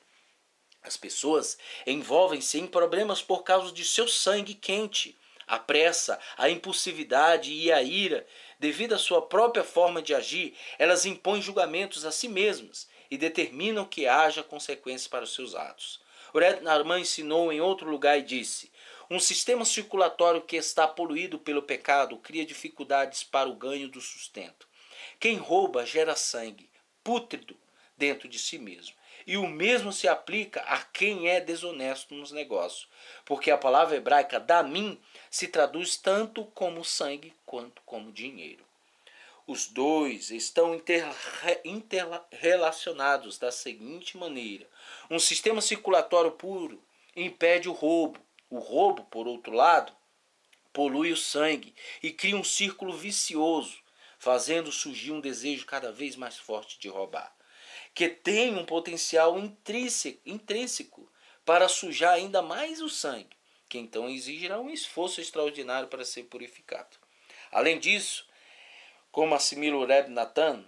As pessoas envolvem-se em problemas por causa de seu sangue quente. A pressa, a impulsividade e a ira devido à sua própria forma de agir, elas impõem julgamentos a si mesmas e determinam que haja consequências para os seus atos. O Red Narman ensinou em outro lugar e disse: um sistema circulatório que está poluído pelo pecado cria dificuldades para o ganho do sustento. Quem rouba gera sangue pútrido dentro de si mesmo. E o mesmo se aplica a quem é desonesto nos negócios, porque a palavra hebraica damim se traduz tanto como sangue quanto como dinheiro. Os dois estão interrelacionados da seguinte maneira: um sistema circulatório puro impede o roubo. O roubo, por outro lado, polui o sangue e cria um círculo vicioso, fazendo surgir um desejo cada vez mais forte de roubar, que tem um potencial intrínseco para sujar ainda mais o sangue, que então exigirá um esforço extraordinário para ser purificado. Além disso, como assimila o Reb Natan,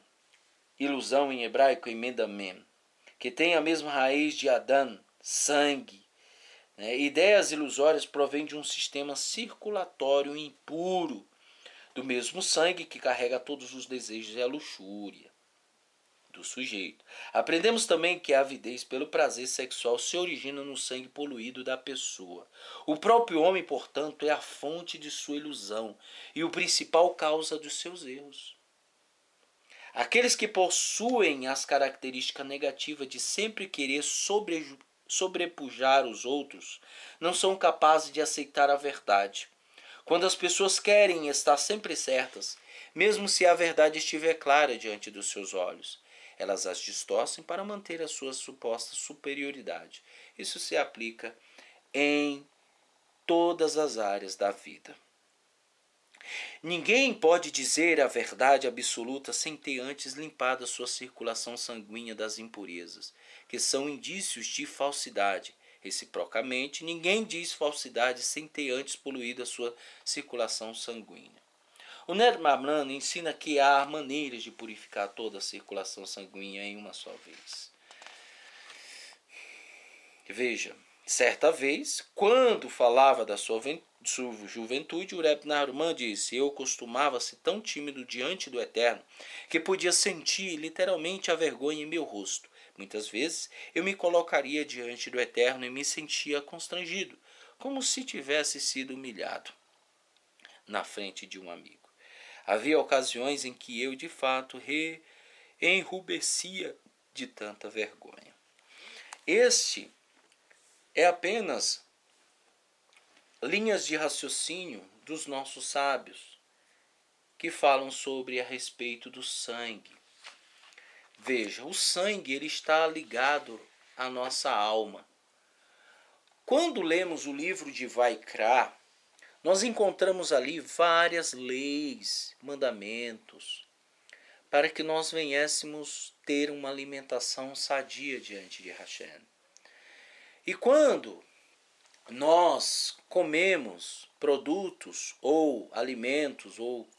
ilusão em hebraico emenda mem, que tem a mesma raiz de Adan, sangue. Ideias ilusórias provêm de um sistema circulatório impuro, do mesmo sangue que carrega todos os desejos e a luxúria do sujeito. Aprendemos também que a avidez pelo prazer sexual se origina no sangue poluído da pessoa. O próprio homem, portanto, é a fonte de sua ilusão e o principal causa dos seus erros. Aqueles que possuem as características negativas de sempre querer sobrepujar os outros não são capazes de aceitar a verdade. Quando as pessoas querem estar sempre certas, mesmo se a verdade estiver clara diante dos seus olhos, elas as distorcem para manter a sua suposta superioridade. Isso se aplica em todas as áreas da vida. Ninguém pode dizer a verdade absoluta sem ter antes limpado a sua circulação sanguínea das impurezas, que são indícios de falsidade. Reciprocamente, ninguém diz falsidade sem ter antes poluído a sua circulação sanguínea. O Red Narman ensina que há maneiras de purificar toda a circulação sanguínea em uma só vez. Veja, certa vez, quando falava da sua juventude, o Red Narman disse: eu costumava ser tão tímido diante do Eterno que podia sentir literalmente a vergonha em meu rosto. Muitas vezes eu me colocaria diante do Eterno e me sentia constrangido, como se tivesse sido humilhado na frente de um amigo. Havia ocasiões em que eu, de fato, enrubescia de tanta vergonha. Este é apenas linhas de raciocínio dos nossos sábios que falam sobre a respeito do sangue. Veja, o sangue ele está ligado à nossa alma. Quando lemos o livro de Vaikra, nós encontramos ali várias leis, mandamentos, para que nós venhamos ter uma alimentação sadia diante de Hashem. E quando nós comemos produtos ou alimentos ou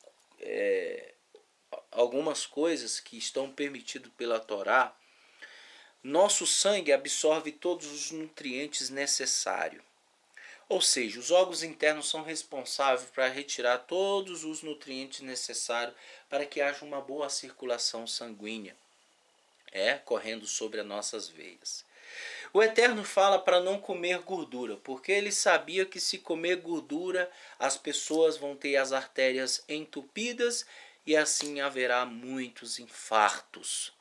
algumas coisas que estão permitidas pela Torá, nosso sangue absorve todos os nutrientes necessários. Ou seja, os órgãos internos são responsáveis para retirar todos os nutrientes necessários para que haja uma boa circulação sanguínea, correndo sobre as nossas veias. O Eterno fala para não comer gordura, porque ele sabia que se comer gordura, as pessoas vão ter as artérias entupidas e assim haverá muitos infartos.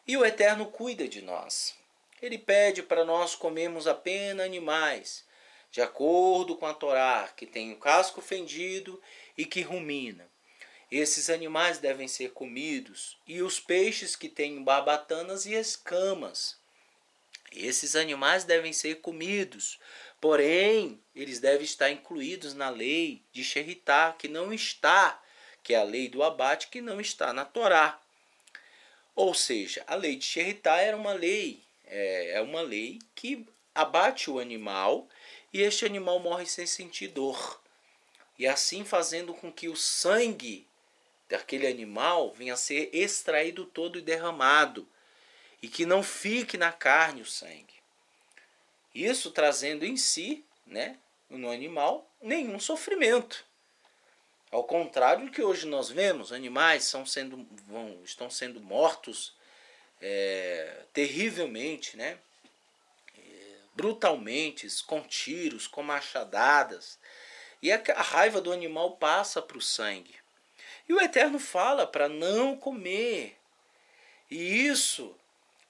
E o Eterno cuida de nós. Ele pede para nós comermos apenas animais, de acordo com a Torá, que tem o casco fendido e que rumina. Esses animais devem ser comidos, e os peixes que têm barbatanas e escamas. Esses animais devem ser comidos, porém, eles devem estar incluídos na lei de Sheritá, que não está, que é a lei do abate, que não está na Torá. Ou seja, a lei de Sheritá era uma lei, é uma lei que abate o animal e este animal morre sem sentir dor. E assim fazendo com que o sangue daquele animal venha a ser extraído todo e derramado. E que não fique na carne o sangue. Isso trazendo em si, no animal, nenhum sofrimento. Ao contrário do que hoje nós vemos, animais estão sendo mortos terrivelmente, né? Brutalmente, com tiros, com machadadas. E a raiva do animal passa para o sangue. E o Eterno fala para não comer. E isso,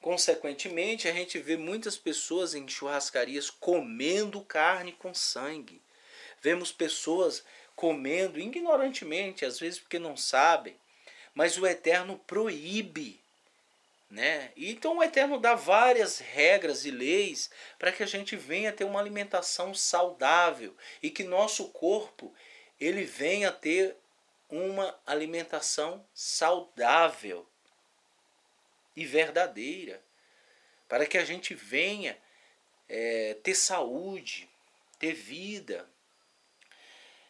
consequentemente, a gente vê muitas pessoas em churrascarias comendo carne com sangue. Vemos pessoas comendo ignorantemente, às vezes porque não sabem, mas o Eterno proíbe, né? Então o Eterno dá várias regras e leis para que a gente venha ter uma alimentação saudável e que nosso corpo ele venha ter uma alimentação saudável e verdadeira, para que a gente venha ter saúde, ter vida,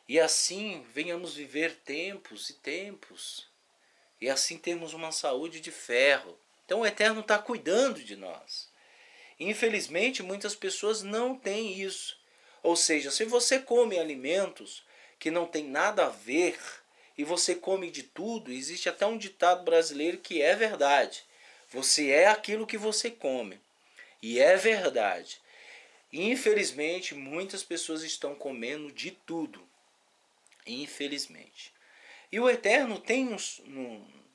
e assim venhamos viver tempos e tempos, e assim termos uma saúde de ferro. Então o Eterno está cuidando de nós. Infelizmente, muitas pessoas não têm isso. Ou seja, se você come alimentos que não tem nada a ver, e você come de tudo, existe até um ditado brasileiro que é verdade. Você é aquilo que você come. E é verdade. Infelizmente, muitas pessoas estão comendo de tudo. Infelizmente. E o Eterno tem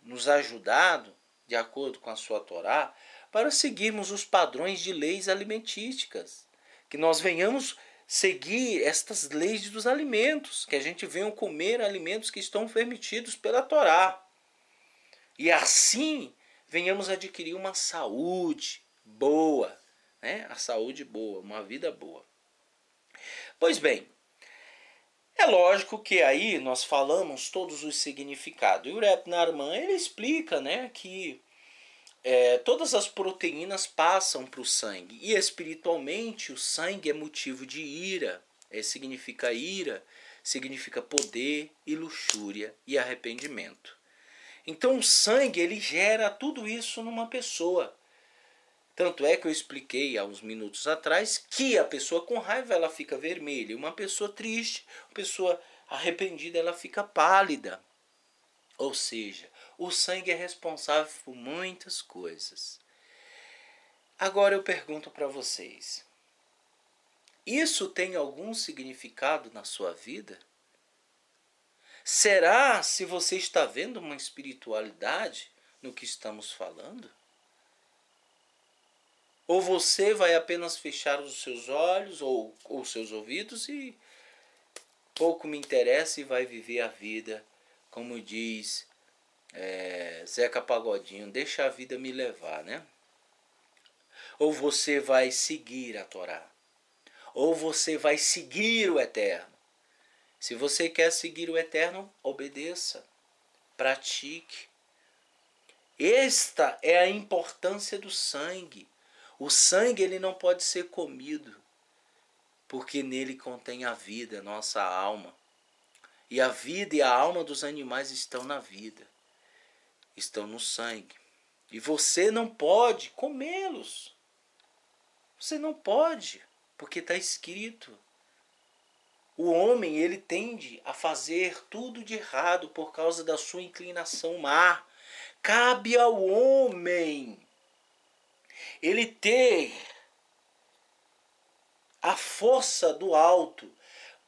nos ajudado, de acordo com a sua Torá, para seguirmos os padrões de leis alimentísticas. Que nós venhamos seguir estas leis dos alimentos, que a gente venha comer alimentos que estão permitidos pela Torá. E assim venhamos adquirir uma saúde boa, né? A saúde boa, uma vida boa. Pois bem, é lógico que aí nós falamos todos os significados. E o Reb Narman ele explica, né, que todas as proteínas passam para o sangue. E espiritualmente o sangue é motivo de ira. Significa ira, significa poder e luxúria e arrependimento. Então o sangue ele gera tudo isso numa pessoa. Tanto é que eu expliquei há uns minutos atrás que a pessoa com raiva ela fica vermelha, uma pessoa triste, uma pessoa arrependida ela fica pálida. Ou seja, o sangue é responsável por muitas coisas. Agora eu pergunto para vocês, isso tem algum significado na sua vida? Será se você está vendo uma espiritualidade no que estamos falando? Ou você vai apenas fechar os seus olhos ou os seus ouvidos e pouco me interessa e vai viver a vida, como diz Zeca Pagodinho, deixa a vida me levar, né? Ou você vai seguir a Torá, ou você vai seguir o Eterno. Se você quer seguir o Eterno, obedeça, pratique. Esta é a importância do sangue. O sangue ele não pode ser comido, porque nele contém a vida, nossa alma. E a vida e a alma dos animais estão na vida, estão no sangue. E você não pode comê-los. Você não pode, porque está escrito. O homem ele tende a fazer tudo de errado por causa da sua inclinação má. Cabe ao homem ele ter a força do alto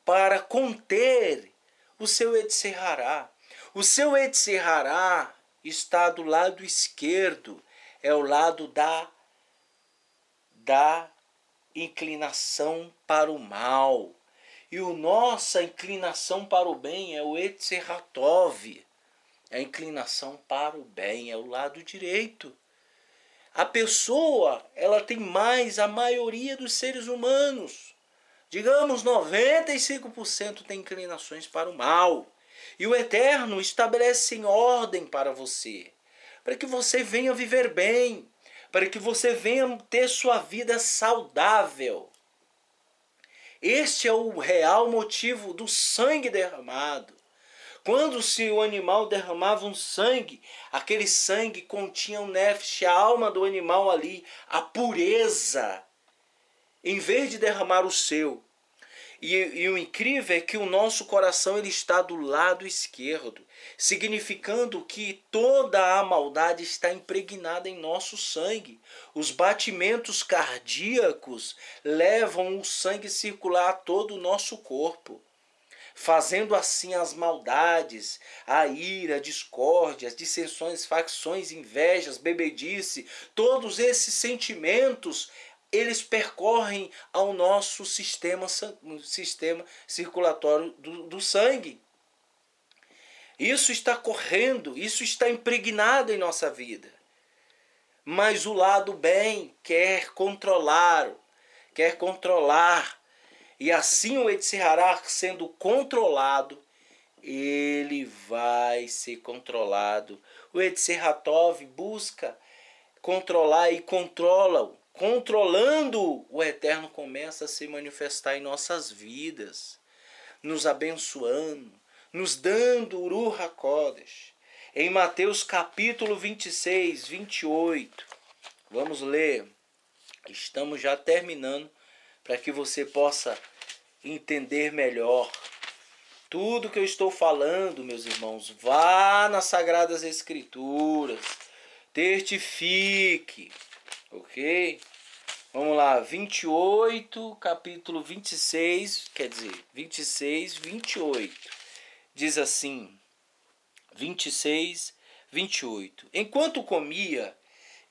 para conter o seu Etserhará. O seu Etserhará está do lado esquerdo, é o lado da inclinação para o mal. E a nossa inclinação para o bem é o Etzerhatov, é a inclinação para o bem, é o lado direito. A pessoa, ela tem mais, a maioria dos seres humanos, digamos 95% tem inclinações para o mal. E o Eterno estabelece em ordem para você, para que você venha viver bem, para que você venha ter sua vida saudável. Este é o real motivo do sangue derramado. Quando se o animal derramava um sangue, aquele sangue continha o nefesh, a alma do animal ali, a pureza, em vez de derramar o seu. E o incrível é que o nosso coração ele está do lado esquerdo, significando que toda a maldade está impregnada em nosso sangue. Os batimentos cardíacos levam o sangue circular a todo o nosso corpo, fazendo assim as maldades, a ira, a discórdia, as dissensões, facções, invejas, bebedice, todos esses sentimentos, eles percorrem ao nosso sistema circulatório do sangue. Isso está correndo, isso está impregnado em nossa vida. Mas o lado bem quer controlar. E assim o Yetzer Hará sendo controlado, ele vai ser controlado. O Yetzer Hatov busca controlar e controla-o. Controlando, o Eterno começa a se manifestar em nossas vidas, nos abençoando, nos dando Ruach HaKodesh. Em Mateus capítulo 26, 28, vamos ler. Estamos já terminando para que você possa entender melhor tudo que eu estou falando, meus irmãos. Vá nas Sagradas Escrituras, certifique, ok? Vamos lá, 28, capítulo 26, quer dizer, 26, 28. Diz assim, 26, 28. Enquanto comia,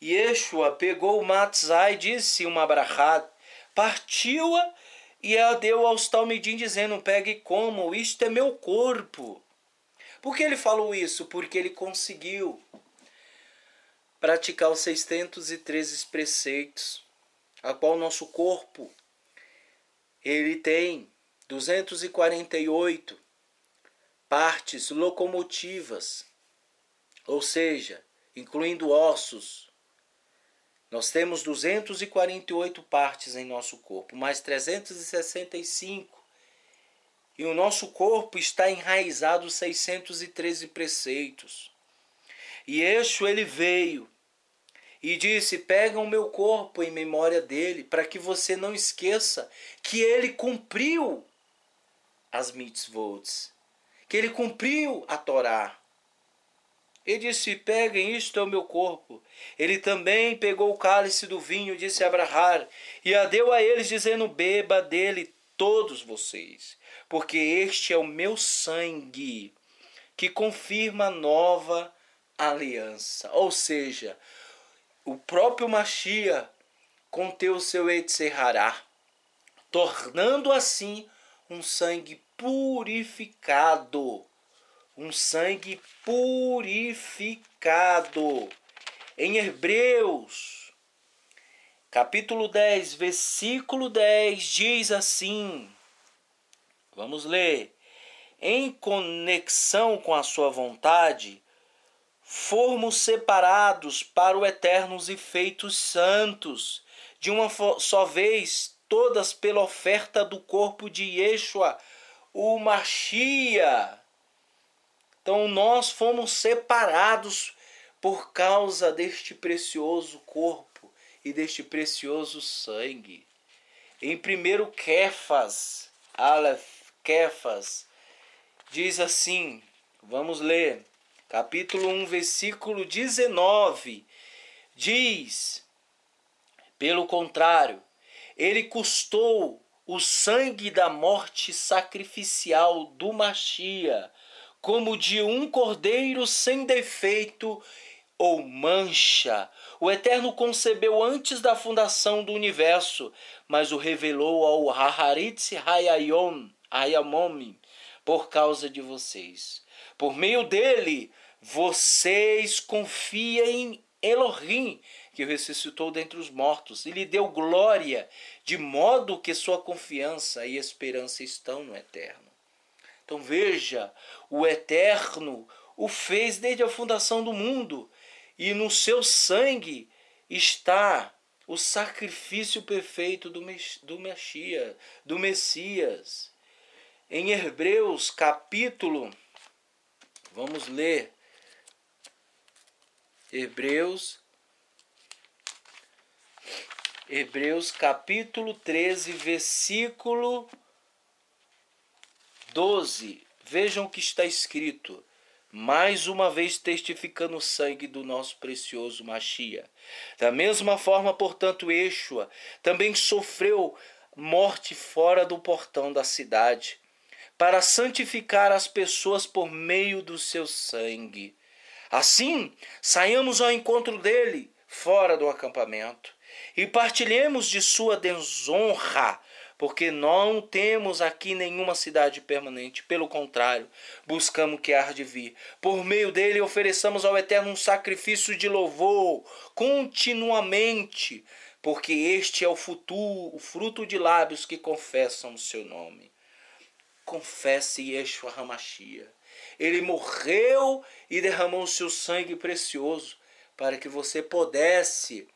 Yeshua pegou o matzah e disse uma brachá, partiu-a e a deu aos talmidim, dizendo, pegue e comam, isto é meu corpo. Por que ele falou isso? Porque ele conseguiu praticar os 613 preceitos, a qual nosso corpo ele tem 248 partes locomotivas, ou seja, incluindo ossos. Nós temos 248 partes em nosso corpo, mais 365. E o nosso corpo está enraizado 613 preceitos. E Yeshua ele veio e disse, pegam o meu corpo em memória dele, para que você não esqueça que ele cumpriu as mitzvot, que ele cumpriu a Torá. Ele disse, peguem, isto é o meu corpo. Ele também pegou o cálice do vinho, disse a Abraham, e a deu a eles, dizendo, beba dele todos vocês, porque este é o meu sangue, que confirma a nova aliança. Ou seja, o próprio Mashiach conteu o seu Yetzer Hará, tornando assim um sangue purificado. Um sangue purificado. Em Hebreus, capítulo 10, versículo 10, diz assim, vamos ler, em conexão com a sua vontade, fomos separados para o eterno e feitos santos, de uma só vez, todas pela oferta do corpo de Yeshua, o Mashiach. Então nós fomos separados por causa deste precioso corpo e deste precioso sangue. Em 1 Kéfas, Aleph, Kéfas, diz assim, vamos ler, capítulo 1, versículo 19, diz, pelo contrário, ele custou o sangue da morte sacrificial do Mashiach, como de um cordeiro sem defeito ou mancha. O Eterno concebeu antes da fundação do universo, mas o revelou ao Haharitz Hayamom por causa de vocês. Por meio dele, vocês confiam em Elohim, que ressuscitou dentre os mortos, e lhe deu glória, de modo que sua confiança e esperança estão no Eterno. Então veja, o Eterno o fez desde a fundação do mundo, e no seu sangue está o sacrifício perfeito do Messias. Em Hebreus capítulo, vamos ler, Hebreus capítulo 13, versículo 12. Vejam o que está escrito. Mais uma vez testificando o sangue do nosso precioso Machia. Da mesma forma, portanto, Yeshua também sofreu morte fora do portão da cidade, para santificar as pessoas por meio do seu sangue. Assim, saiamos ao encontro dele, fora do acampamento, e partilhemos de sua desonra, porque não temos aqui nenhuma cidade permanente. Pelo contrário, buscamos que há de vir. Por meio dele ofereçamos ao Eterno um sacrifício de louvor continuamente, porque este é o fruto de lábios que confessam o seu nome. Confesse Yeshua HaMashiach. Ele morreu e derramou o seu sangue precioso para que você pudesse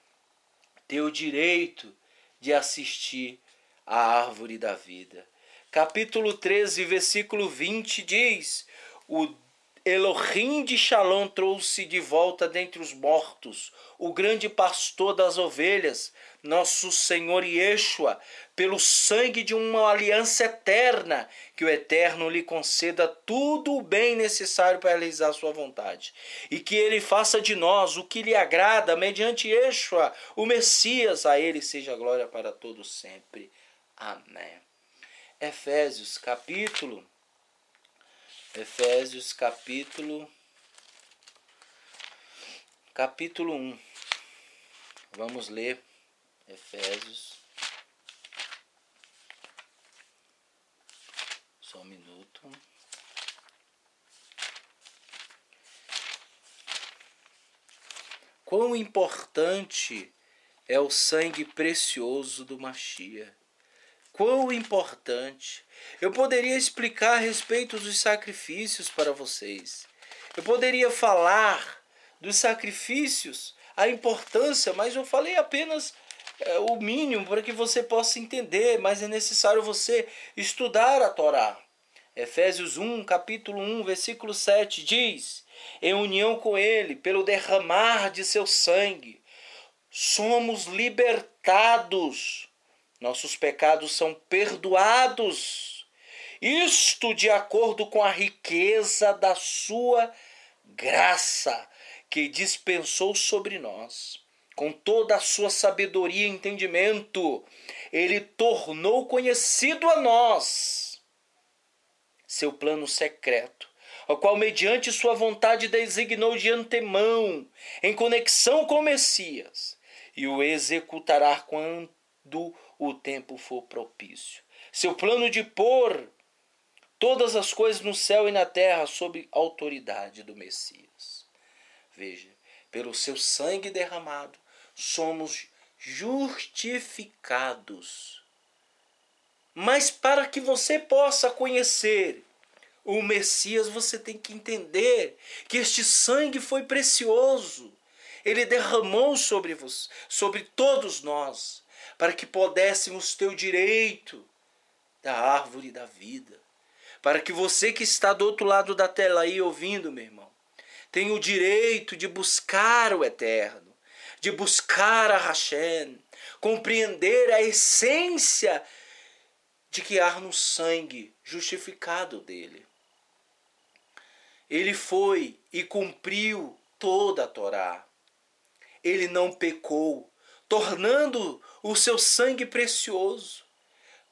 ter o direito de assistir à árvore da vida. Capítulo 13, versículo 20 diz: o Elohim de Shalom trouxe de volta dentre os mortos o grande pastor das ovelhas, nosso Senhor Yeshua, pelo sangue de uma aliança eterna, que o Eterno lhe conceda tudo o bem necessário para realizar a sua vontade, e que ele faça de nós o que lhe agrada, mediante Yeshua, o Messias. A ele seja glória para todos sempre. Amém. Efésios capítulo 1. Vamos ler Efésios. Só um minuto. Quão importante é o sangue precioso do Machia. Quão importante. Eu poderia explicar a respeito dos sacrifícios para vocês. Eu poderia falar dos sacrifícios, a importância, mas eu falei apenas o mínimo para que você possa entender, mas é necessário você estudar a Torá. Efésios 1, capítulo 1, versículo 7 diz: em união com ele, pelo derramar de seu sangue, somos libertados. Nossos pecados são perdoados. Isto de acordo com a riqueza da sua graça, que dispensou sobre nós. Com toda a sua sabedoria e entendimento, ele tornou conhecido a nós seu plano secreto, ao qual mediante sua vontade designou de antemão, em conexão com o Messias, e o executará quando o tempo for propício. Seu plano de pôr todas as coisas no céu e na terra sob autoridade do Messias. Veja, pelo seu sangue derramado, somos justificados. Mas para que você possa conhecer o Messias, você tem que entender que este sangue foi precioso. Ele derramou sobre todos nós, para que pudéssemos ter o direito da árvore da vida. Para que você que está do outro lado da tela aí ouvindo, meu irmão, tenha o direito de buscar o Eterno, de buscar a Hashem, compreender a essência de que há no sangue justificado dele. Ele foi e cumpriu toda a Torá. Ele não pecou, tornando o seu sangue precioso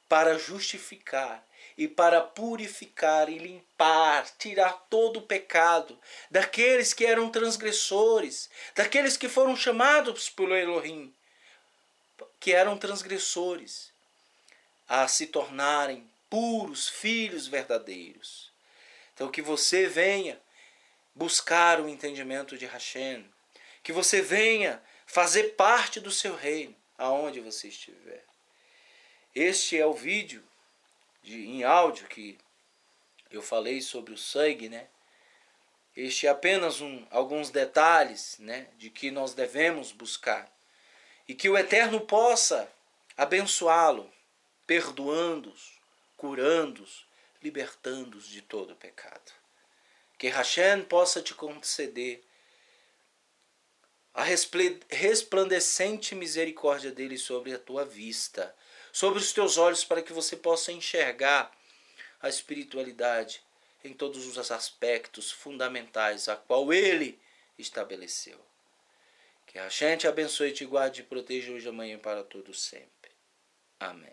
para justificar e para purificar e limpar, tirar todo o pecado daqueles que eram transgressores, daqueles que foram chamados pelo Elohim, que eram transgressores, a se tornarem puros filhos verdadeiros. Então que você venha buscar o entendimento de Hashem, que você venha fazer parte do seu reino, aonde você estiver. Este é o vídeo em áudio que eu falei sobre o sangue, né? Este é apenas alguns detalhes, né, de que nós devemos buscar. E que o Eterno possa abençoá-lo, perdoando-os, curando-os, libertando-os de todo o pecado. Que Hashem possa te conceder a resplandecente misericórdia dele sobre a tua vista, sobre os teus olhos, para que você possa enxergar a espiritualidade em todos os aspectos fundamentais a qual Ele estabeleceu. Que a gente abençoe, te guarde e proteja hoje, amanhã e para todos sempre. Amém.